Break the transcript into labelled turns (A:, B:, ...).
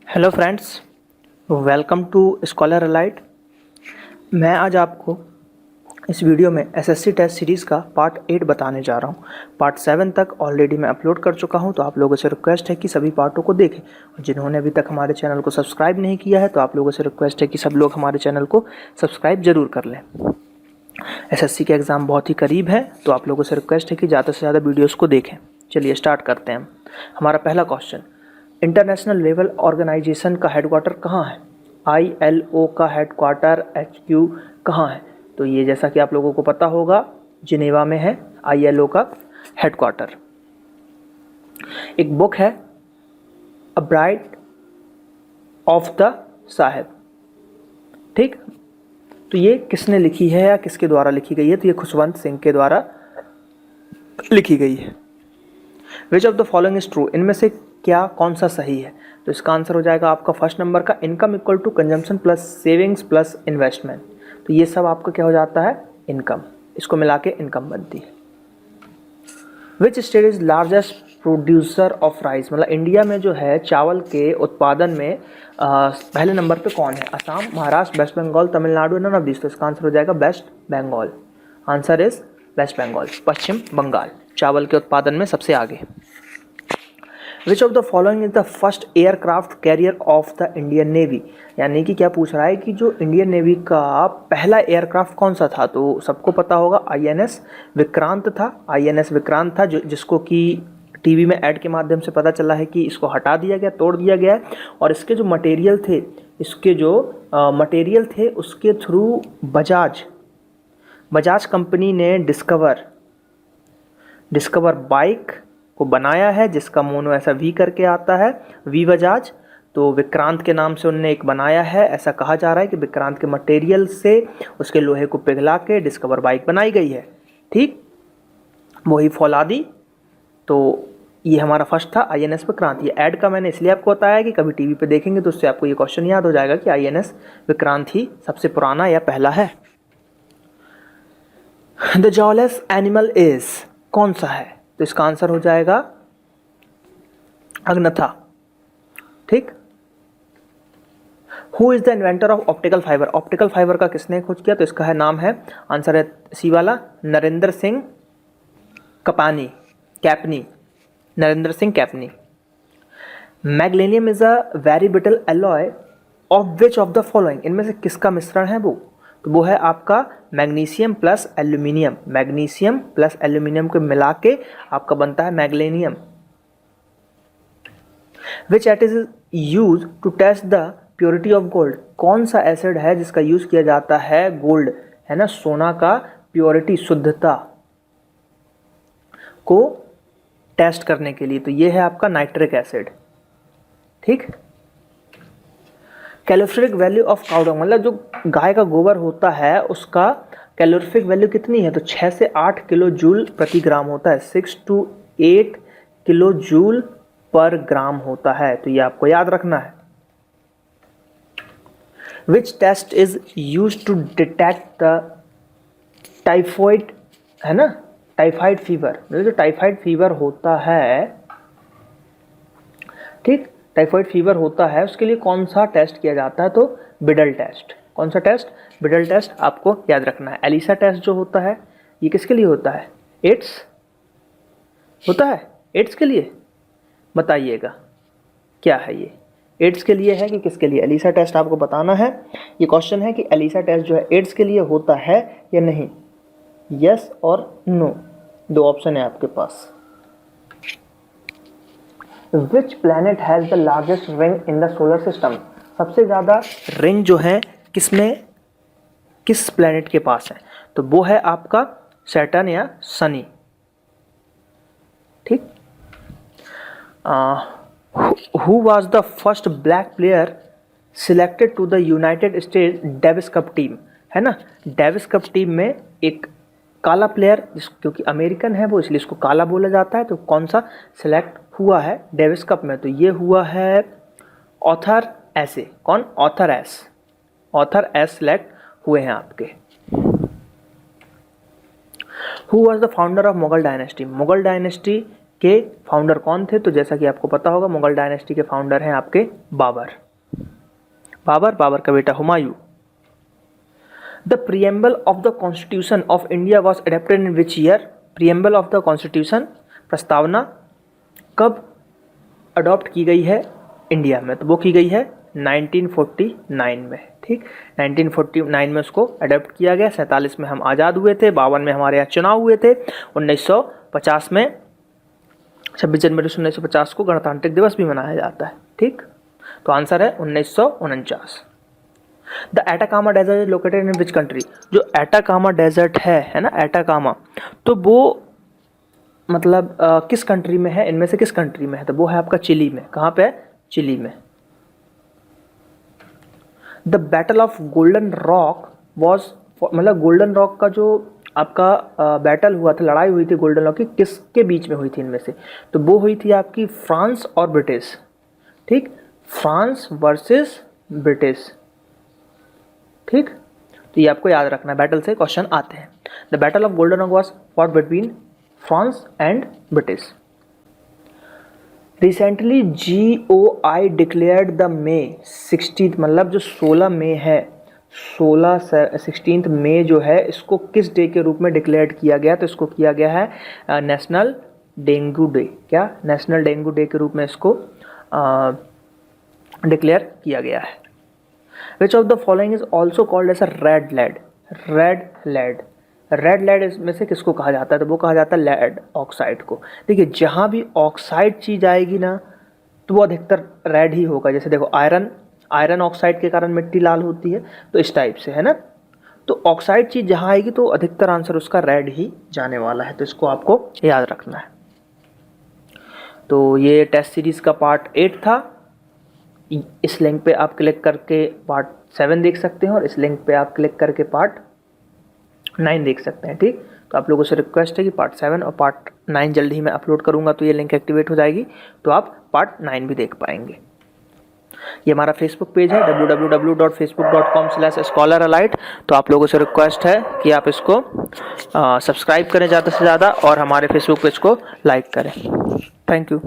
A: Hello friends, welcome to Scholar Alight. मैं आज आपको इस वीडियो में एसएससी टेस्ट सीरीज़ का पार्ट 8 बताने जा रहा हूँ। पार्ट 7 तक ऑलरेडी मैं अपलोड कर चुका हूँ, तो आप लोगों से रिक्वेस्ट है कि सभी पार्टों को देखें। और जिन्होंने अभी तक हमारे चैनल को सब्सक्राइब नहीं किया है, तो आप लोगों से रिक्वेस्ट है कि सब लोग हमारे चैनल को सब्सक्राइब ज़रूर कर लें। एसएससी के एग्ज़ाम बहुत ही करीब है, तो आप लोगों से रिक्वेस्ट है कि ज़्यादा से ज़्यादा वीडियोज़ को देखें। चलिए स्टार्ट करते हैं। हमारा पहला क्वेश्चन, इंटरनेशनल लेवल ऑर्गेनाइजेशन का हेडक्वार्टर कहाँ है? ILO का हेडक्वार्टर HQ कहाँ है? तो ये जैसा कि आप लोगों को पता होगा, जिनेवा में है ILO का हेडक्वार्टर। एक बुक है a bride of the Sahib, ठीक। तो ये किसने लिखी है या किसके द्वारा लिखी गई है? तो ये खुशवंत सिंह के द्वारा लिखी गई है। Which of the following is true, इनमें से क्या कौन सा सही है? तो इसका आंसर हो जाएगा आपका फर्स्ट नंबर का, income equal to consumption plus savings plus investment. तो ये सब आपका क्या हो जाता है? इनकम। इसको मिला के इनकम बनती है। Which state is largest producer of rice, मतलब इंडिया में जो है चावल के उत्पादन में पहले नंबर पे कौन है? Assam, Maharashtra, West Bengal, Tamil Nadu, none of this. तो इसका आंसर हो जाएगा वेस्ट बंगाल। आंसर इज वेस्ट बंगाल, पश्चिम बंगाल चावल के उत्पादन में सबसे आगे। Which of the following is the first aircraft carrier of the Indian navy, यानी कि क्या पूछ रहा है कि जो इंडियन नेवी का पहला एयरक्राफ्ट कौन सा था? तो सबको पता होगा INS विक्रांत था। INS विक्रांत था जिसको कि टीवी में ऐड के माध्यम से पता चला है कि इसको हटा दिया गया, तोड़ दिया गया है। और इसके जो मटेरियल थे उसके थ्रू बजाज कंपनी ने डिस्कवर बाइक को बनाया है, जिसका मोनो ऐसा वी करके आता है, वी बजाज। तो विक्रांत के नाम से उनने एक बनाया है। ऐसा कहा जा रहा है कि विक्रांत के मटेरियल से, उसके लोहे को पिघला के डिस्कवर बाइक बनाई गई है, ठीक। वही फौलादी। तो ये हमारा फर्स्ट था INS विक्रांत। ये ऐड का मैंने इसलिए आपको बताया कि कभी टीवी पे देखेंगे तो उससे आपको ये क्वेश्चन याद हो जाएगा कि INS विक्रांत ही सबसे पुराना या पहला है। द जॉलेस एनिमल इज, कौन सा है? तो इसका आंसर हो जाएगा अग्नथा, ठीक। Who is the inventor of optical fibre, optical fibre का किसने खोज किया? तो इसका है नाम है, आंसर है सी वाला, Narendra Singh Kapany. Narendra Singh Kapany. Magnesium is a very brittle alloy of which of the following, इनमें से किसका मिश्रण है वो? तो वो है आपका magnesium plus aluminium. Magnesium plus aluminium को मिला के आपका बनता है magnesium. Which acid is use to test the purity of gold, कौन सा एसिड है जिसका यूज किया जाता है गोल्ड, है ना, सोना का प्योरिटी, शुद्धता को टेस्ट करने के लिए? तो ये है आपका नाइट्रिक एसिड, ठीक। Calorific value of cow dung, मतलब जो गाय का गोबर होता है उसका कैलोरीफिक वैल्यू कितनी है? तो 6 से 8 किलो जूल प्रति ग्राम होता है, 6 to 8 किलो जूल पर ग्राम होता है। तो ये आपको याद रखना है। Which test is use to detect the typhoid, है ना, टाइफाइड फीवर, मतलब जो टाइफाइड फीवर होता है, ठीक, टाइफाइड फीवर होता है, उसके लिए कौन सा टेस्ट किया जाता है? तो बिडल टेस्ट। कौन सा टेस्ट? बिडल टेस्ट आपको याद रखना है। एलिसा टेस्ट जो होता है ये किसके लिए होता है? एड्स होता है, एड्स के लिए। बताइएगा क्या है ये? एड्स के लिए है कि किसके लिए? एलिसा टेस्ट आपको बताना है। ये क्वेश्चन है कि एलिसा टेस्ट जो है एड्स के लिए होता है या नहीं, यस और नो, दो ऑप्शन है आपके पास। Which planet has the largest ring in the solar system, सबसे ज्यादा रिंग जो है किस प्लैनेट के पास है? तो वो है आपका सैटर्न या सनी, ठीक। Who was the first black player selected to the United States Davis cup team, है ना। डेविस कप टीम में एक काला प्लेयर, क्योंकि अमेरिकन है वो इसलिए इसको काला बोला जाता है। तो कौन सा सिलेक्ट हुआ है डेविस कप में? तो ये हुआ है ऑथर एस। कौन? ऑथर एस सिलेक्ट हुए हैं आपके। Who was the founder of Mughal dynasty, Mughal dynasty के फाउंडर कौन थे? तो जैसा कि आपको पता होगा, मुगल डायनेस्टी के फाउंडर हैं आपके बाबर। बाबर का बेटा Humayun. The preamble of the constitution of India was adapted in which year? Preamble of the constitution, प्रस्तावना, कब अडॉप्ट की गई है इंडिया में? तो वो की गई है 1949 में। ठीक, 1949 में उसको अडॉप्ट किया गया। 47 में हम आज़ाद हुए थे, 52 में हमारे यहाँ चुनाव हुए थे, 1950 में 26 जनवरी 1950 को गणतांत्रिक दिवस भी मनाया जाता है। ठीक, तो आंसर है 1949। The Atacama desert is located in which country? जो एटाकामा डेजर्ट है ना, एटाकामा, तो वो मतलब किस कंट्री में है? इनमें से किस कंट्री में है? तो वो है आपका चिली में। कहाँ पे है? चिली में। The battle of golden rock was, मतलब गोल्डन रॉक का जो आपका बैटल हुआ था, लड़ाई हुई थी गोल्डन रॉक की, किसके बीच में हुई थी इनमें से? तो वो हुई थी आपकी फ्रांस और ब्रिटिश। ठीक, फ्रांस वर्सेस ब्रिटिश। ठीक, तो ये आपको याद रखना है, बैटल से क्वेश्चन आते हैं। The battle of golden rock was fought between France and British. Recently GOI declared the may 16th, मतलब जो 16 मई है, 16 मई जो है, इसको किस डे के रूप में डिक्लेयर्ड किया गया? तो इसको किया गया है नेशनल डेंगू डे। क्या? नेशनल डेंगू डे के रूप में इसको डिक्लेयर किया गया है। Which of the following is also called as a red lead? Red lead इसमें से किसको कहा जाता है? तो वो कहा जाता है लेड ऑक्साइड को। देखिए, जहाँ भी ऑक्साइड चीज़ आएगी ना, तो वो अधिकतर रेड ही होगा। जैसे देखो, आयरन ऑक्साइड के कारण मिट्टी लाल होती है, तो इस टाइप से है ना। तो ऑक्साइड चीज़ जहाँ आएगी तो अधिकतर आंसर उसका रेड ही जाने वाला है, तो इसको आपको याद रखना है। तो ये टेस्ट सीरीज़ का पार्ट 8 था। इस लिंक पे आप क्लिक करके पार्ट 7 देख सकते हैं, और इस लिंक पे आप क्लिक करके पार्ट 9 देख सकते हैं। ठीक, तो आप लोगों से रिक्वेस्ट है कि पार्ट 7 और पार्ट 9 जल्दी ही मैं अपलोड करूंगा, तो ये लिंक एक्टिवेट हो जाएगी, तो आप पार्ट 9 भी देख पाएंगे। ये हमारा फेसबुक पेज है www.facebook.com/scholaralite। तो आप लोगों से रिक्वेस्ट है कि आप इसको सब्सक्राइब करें ज़्यादा से ज़्यादा, और हमारे फेसबुक पेज को लाइक करें। Thank you.